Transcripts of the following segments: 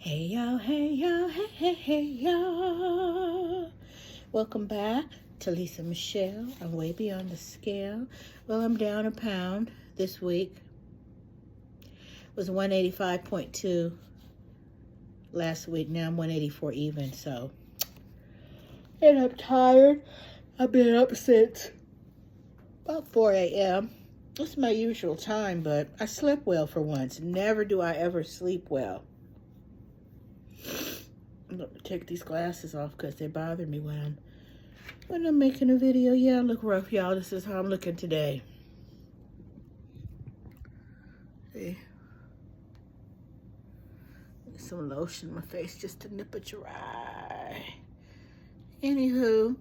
Hey y'all, hey y'all, hey, hey, hey y'all. Welcome back to Lisa Michelle. I'm way beyond the scale. Well, I'm down a pound this week. It was 185.2 last week. Now I'm 184 even, so. And I'm tired. I've been up since about 4 a.m. It's my usual time, but I slept well for once. Never do I ever sleep well. I'm going to take these glasses off because they bother me when I'm making a video. Yeah, I look rough, y'all. This is how I'm looking today. See? Some lotion in my face just to nip it dry. Anywho,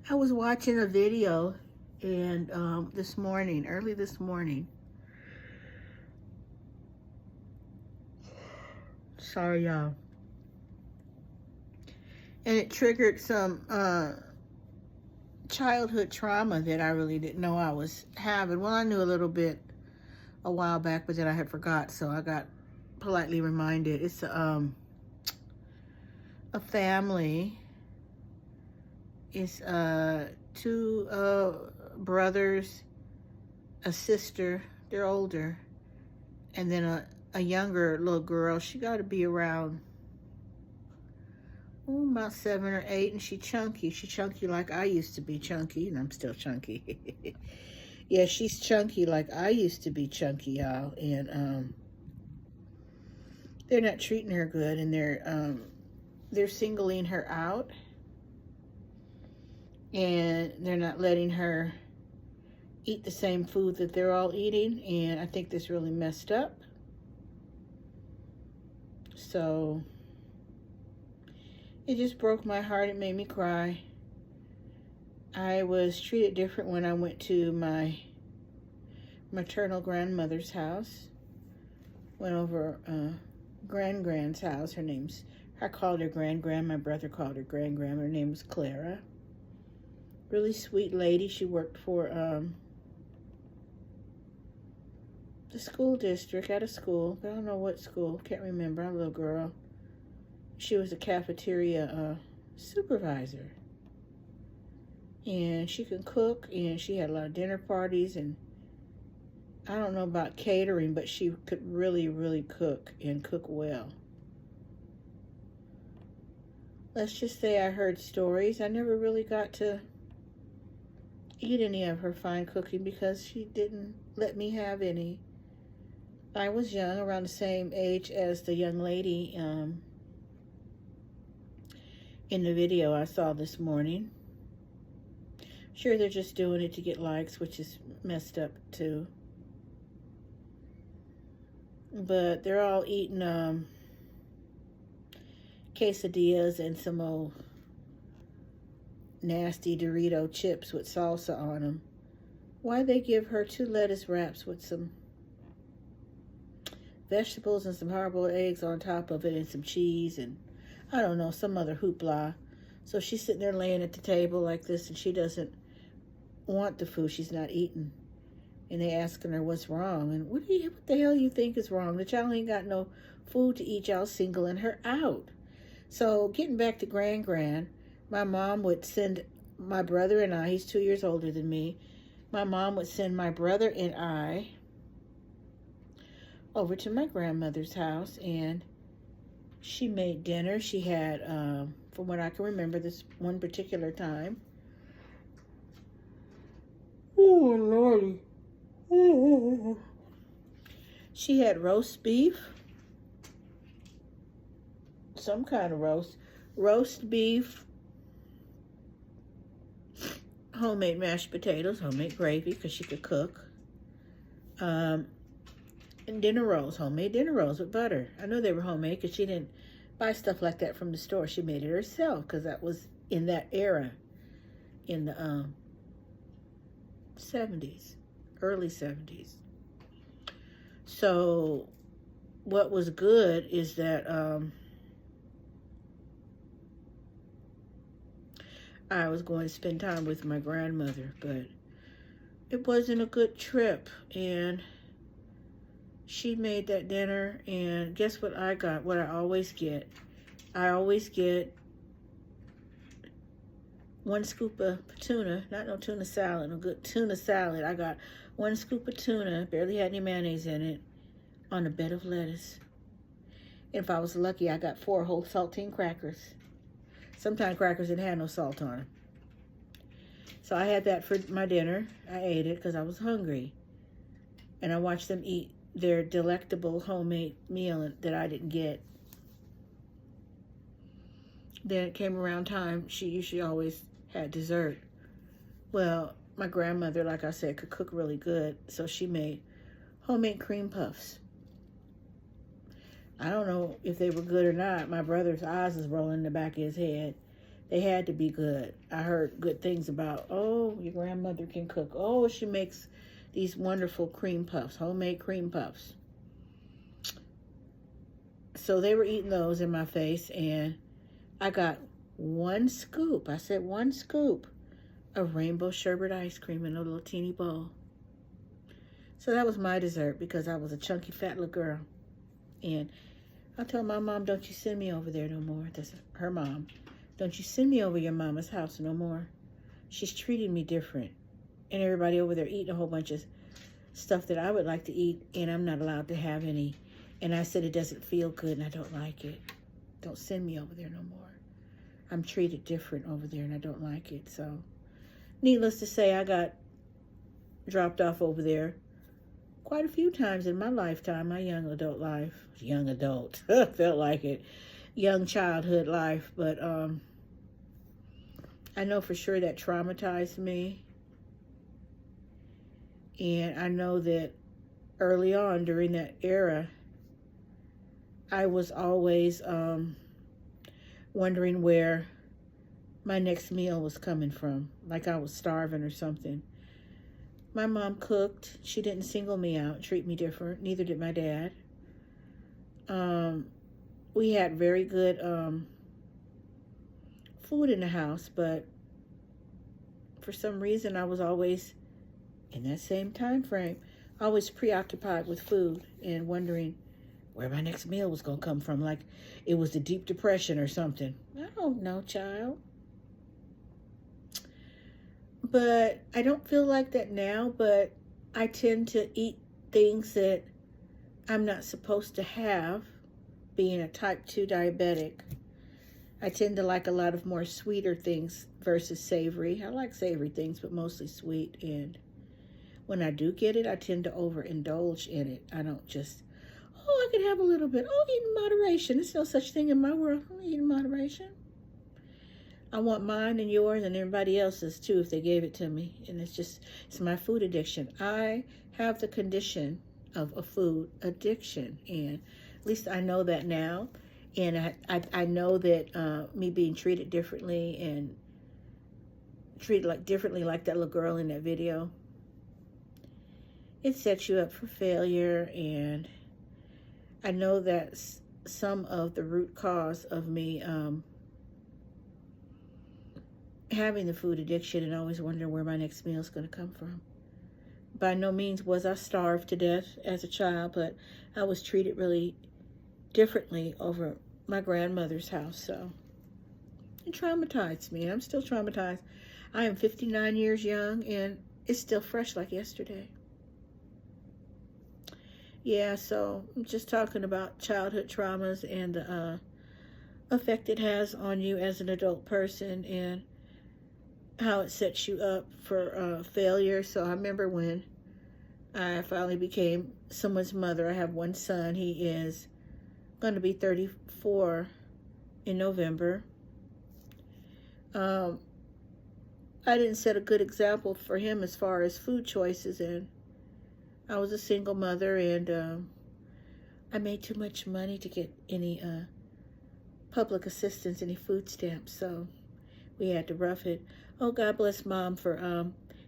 I was watching a video and early this morning. Sorry, y'all. And it triggered some childhood trauma that I really didn't know I was having. Well, I knew a little bit a while back, but then I had forgot, so I got politely reminded. It's a family. It's two brothers, a sister. They're older, and then a younger little girl. She got to be around about 7 or 8, and she's chunky. She's chunky like I used to be chunky, and I'm still chunky. Yeah, she's chunky like I used to be chunky, y'all. And they're not treating her good, and they're singling her out, and they're not letting her eat the same food that they're all eating, and I think this really messed up. So it just broke my heart. It made me cry. I was treated different when I went to my maternal grandmother's house. Went over Grand's house. I called her Grand. My brother called her Grand. Her name was Clara. Really sweet lady. She worked for the school district at a school, but I don't know what school. Can't remember. I'm a little girl. She was a cafeteria supervisor. And she could cook, and she had a lot of dinner parties, and I don't know about catering, but she could really, really cook and cook well. Let's just say I heard stories. I never really got to eat any of her fine cooking because she didn't let me have any. I was young, around the same age as the young lady in the video I saw this morning. Sure, they're just doing it to get likes, which is messed up too. But they're all eating quesadillas and some old nasty Dorito chips with salsa on them. Why they give her 2 lettuce wraps with some vegetables and some hard-boiled eggs on top of it and some cheese and I don't know, some other hoopla. So she's sitting there laying at the table like this, and she doesn't want the food. She's not eating. And they asking her what's wrong. And what the hell you think is wrong? The child ain't got no food to eat. Y'all singling her out. So getting back to Grand, my mom would send my brother and I, he's 2 years older than me, my mom would send my brother and I over to my grandmother's house, and she made dinner. She had, from what I can remember, this one particular time. Oh, Lordy. Oh. She had roast beef. Some kind of roast beef, homemade mashed potatoes, homemade gravy, because she could cook, and dinner rolls, homemade dinner rolls with butter. I know they were homemade because she didn't buy stuff like that from the store. She made it herself because that was in that era, in the 70s, early 70s. So what was good is that I was going to spend time with my grandmother, but it wasn't a good trip, and She made that dinner, and guess what I got? What I always get. I always get 1 scoop of tuna, not no tuna salad, no good tuna salad. I got 1 scoop of tuna, barely had any mayonnaise in it, on a bed of lettuce. And if I was lucky, I got 4 whole saltine crackers. Sometimes crackers didn't have no salt on them. So I had that for my dinner. I ate it because I was hungry. And I watched them eat their delectable homemade meal that I didn't get. Then it came around time, she usually always had dessert. Well, my grandmother, like I said, could cook really good, so she made homemade cream puffs. I don't know if they were good or not. My brother's eyes was rolling in the back of his head. They had to be good. I heard good things about, oh, your grandmother can cook. Oh, she makes these wonderful cream puffs, homemade cream puffs. So they were eating those in my face, and I got 1 scoop. I said 1 scoop of rainbow sherbet ice cream in a little teeny bowl. So that was my dessert because I was a chunky fat little girl. And I told my mom, don't you send me over there no more. That's her mom. Don't you send me over your mama's house no more. She's treating me different. And everybody over there eating a whole bunch of stuff that I would like to eat, and I'm not allowed to have any. And I said it doesn't feel good and I don't like it. Don't send me over there no more. I'm treated different over there and I don't like it. So needless to say, I got dropped off over there quite a few times in my lifetime, my young adult life. Young adult, felt like it. Young childhood life, but I know for sure that traumatized me. And I know that early on during that era, I was always wondering where my next meal was coming from, like I was starving or something. My mom cooked. She didn't single me out, treat me different. Neither did my dad. We had very good food in the house, but for some reason I was always, in that same time frame, always preoccupied with food and wondering where my next meal was going to come from, like it was the Deep Depression or something. I don't know, child. But I don't feel like that now, but I tend to eat things that I'm not supposed to have, being a type 2 diabetic. I tend to like a lot of more sweeter things versus savory. I like savory things, but mostly sweet. And when I do get it, I tend to overindulge in it. I don't just, oh, I can have a little bit. Oh, eat in moderation. There's no such thing in my world. I'll eat in moderation. I want mine and yours and everybody else's too if they gave it to me. And it's my food addiction. I have the condition of a food addiction. And at least I know that now. And I know that me being treated differently and treated differently like that little girl in that video, it sets you up for failure. And I know that's some of the root cause of me having the food addiction and always wondering where my next meal is going to come from. By no means was I starved to death as a child, but I was treated really differently over my grandmother's house. So it traumatized me. I'm still traumatized. I am 59 years young and it's still fresh like yesterday. Yeah, so I'm just talking about childhood traumas and the effect it has on you as an adult person and how it sets you up for failure. So I remember when I finally became someone's mother. I have one son. He is going to be 34 in November. I didn't set a good example for him as far as food choices, and I was a single mother, and I made too much money to get any public assistance, any food stamps, so we had to rough it. Oh, God bless Mom for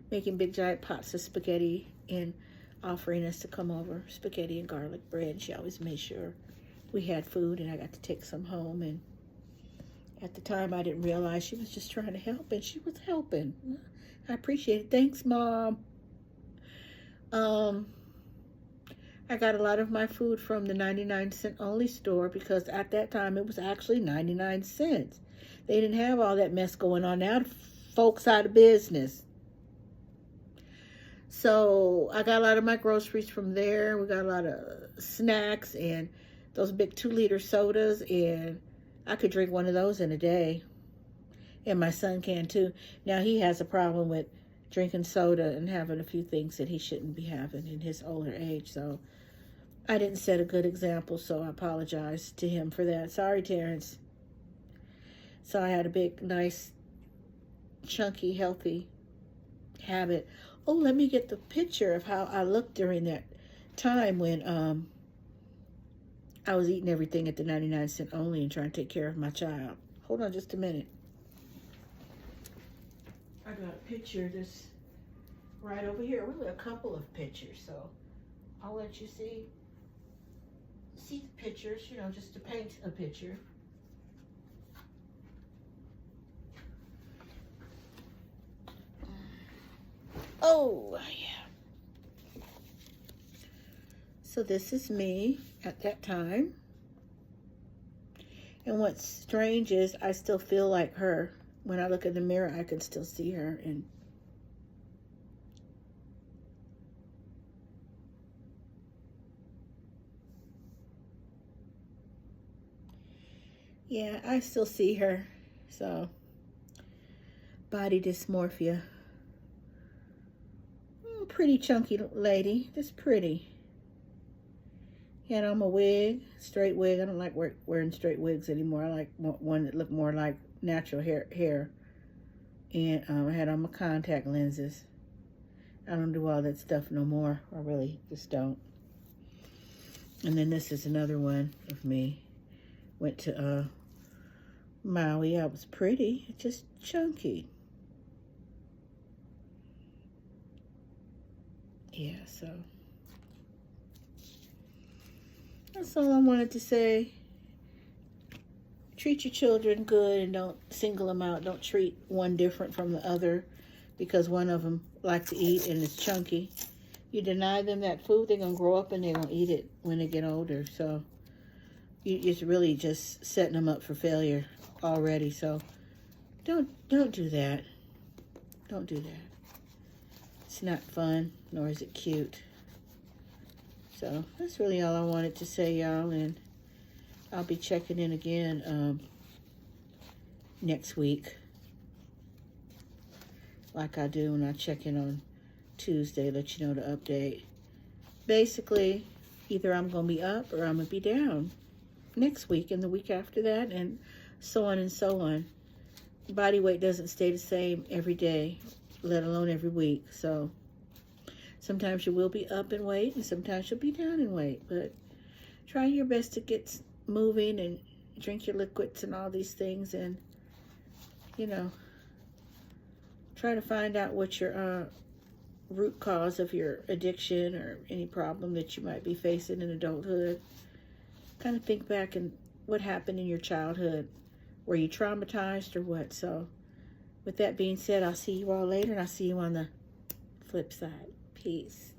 making big giant pots of spaghetti and offering us to come over, spaghetti and garlic bread. She always made sure we had food, and I got to take some home. And at the time, I didn't realize she was just trying to help, and she was helping. I appreciate it. Thanks, Mom. I I got a lot of my food from the 99-cent only store because at that time it was actually 99 cents. They didn't have all that mess going on. Now folks out of business. So I got a lot of my groceries from there. We got a lot of snacks and those big 2-liter sodas, and I could drink one of those in a day. And my son can too. Now he has a problem with drinking soda and having a few things that he shouldn't be having in his older age. So I didn't set a good example, so I apologize to him for that. Sorry, Terrence. So I had a big, nice, chunky, healthy habit. Oh, let me get the picture of how I looked during that time when I was eating everything at the 99-cent only and trying to take care of my child. Hold on just a minute. I got a picture of this right over here. Really a couple of pictures, so I'll let you see the pictures, you know, just to paint a picture. Oh, yeah. So this is me at that time. And what's strange is I still feel like her. When I look in the mirror, I can still see her. And yeah, I still see her. So, body dysmorphia. Pretty chunky lady, just pretty. Had on my wig, straight wig. I don't like wearing straight wigs anymore. I like one that looked more like natural hair. And I had on my contact lenses. I don't do all that stuff no more. I really just don't. And then this is another one of me. Went to Maui. I was pretty, just chunky. Yeah, so that's all I wanted to say. Treat your children good and don't single them out. Don't treat one different from the other because one of them likes to eat and is chunky. You deny them that food, they're going to grow up and they're going to eat it when they get older. So you're really just setting them up for failure already. So don't do that. Don't do that. It's not fun, nor is it cute. So that's really all I wanted to say, y'all. And I'll be checking in again next week, like I do when I check in on Tuesday, let you know the update. Basically, either I'm going to be up or I'm going to be down next week and the week after that, and so on and so on. Body weight doesn't stay the same every day, let alone every week. So sometimes you will be up in weight and sometimes you'll be down in weight, but try your best to get moving and drink your liquids and all these things, and you know, try to find out what your root cause of your addiction or any problem that you might be facing in adulthood. Kind of think back and what happened in your childhood. Were you traumatized or what? So with that being said, I'll see you all later, and I'll see you on the flip side. Peace.